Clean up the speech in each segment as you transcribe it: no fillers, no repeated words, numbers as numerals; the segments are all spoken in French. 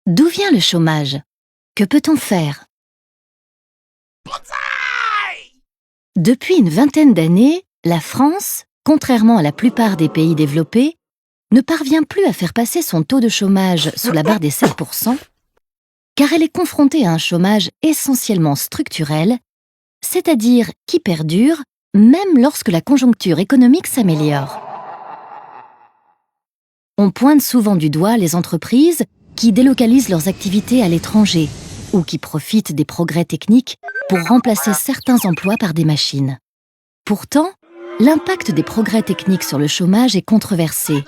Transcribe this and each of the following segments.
D'où vient le chômage? Que peut-on faire? Depuis une vingtaine d'années, la France, contrairement à la plupart des pays développés, ne parvient plus à faire passer son taux de chômage sous la barre des 7%, car elle est confrontée à un chômage essentiellement structurel, c'est-à-dire qui perdure même lorsque la conjoncture économique s'améliore. On pointe souvent du doigt les entreprises qui délocalisent leurs activités à l'étranger ou qui profitent des progrès techniques pour remplacer certains emplois par des machines. Pourtant, l'impact des progrès techniques sur le chômage est controversé.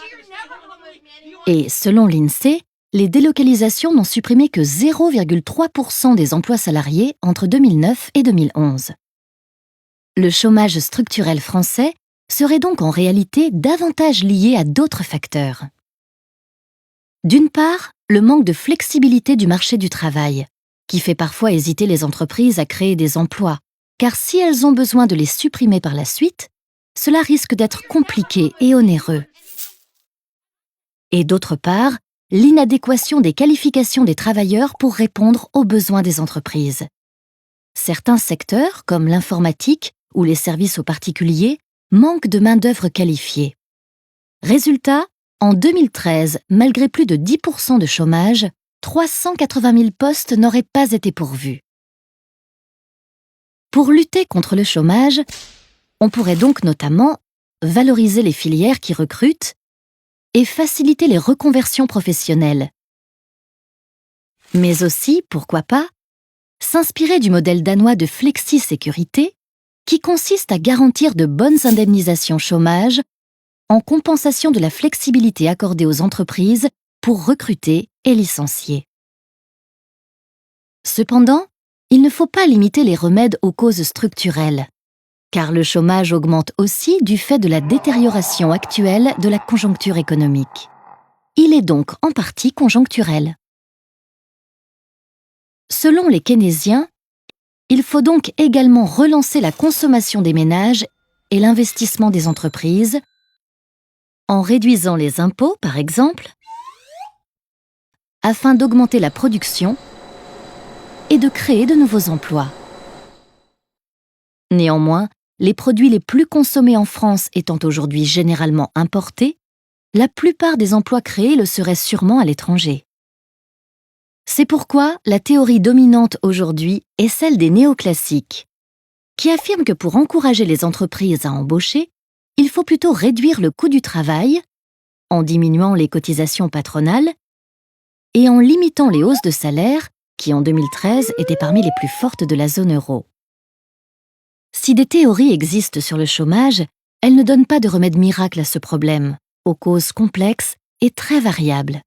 Et selon l'INSEE, les délocalisations n'ont supprimé que 0,3% des emplois salariés entre 2009 et 2011. Le chômage structurel français serait donc en réalité davantage lié à d'autres facteurs. D'une part, le manque de flexibilité du marché du travail, qui fait parfois hésiter les entreprises à créer des emplois, car si elles ont besoin de les supprimer par la suite, cela risque d'être compliqué et onéreux. Et d'autre part, l'inadéquation des qualifications des travailleurs pour répondre aux besoins des entreprises. Certains secteurs, comme l'informatique ou les services aux particuliers, manquent de main-d'œuvre qualifiée. Résultat, en 2013, malgré plus de 10% de chômage, 380 000 postes n'auraient pas été pourvus. Pour lutter contre le chômage, on pourrait donc notamment valoriser les filières qui recrutent et faciliter les reconversions professionnelles. Mais aussi, pourquoi pas, s'inspirer du modèle danois de flexi-sécurité qui consiste à garantir de bonnes indemnisations chômage en compensation de la flexibilité accordée aux entreprises pour recruter et licencier. Cependant, il ne faut pas limiter les remèdes aux causes structurelles, car le chômage augmente aussi du fait de la détérioration actuelle de la conjoncture économique. Il est donc en partie conjoncturel. Selon les keynésiens, il faut donc également relancer la consommation des ménages et l'investissement des entreprises, en réduisant les impôts, par exemple, afin d'augmenter la production et de créer de nouveaux emplois. Néanmoins, les produits les plus consommés en France étant aujourd'hui généralement importés, la plupart des emplois créés le seraient sûrement à l'étranger. C'est pourquoi la théorie dominante aujourd'hui est celle des néoclassiques, qui affirment que pour encourager les entreprises à embaucher, il faut plutôt réduire le coût du travail, en diminuant les cotisations patronales et en limitant les hausses de salaire, qui en 2013 étaient parmi les plus fortes de la zone euro. Si des théories existent sur le chômage, elles ne donnent pas de remède miracle à ce problème, aux causes complexes et très variables.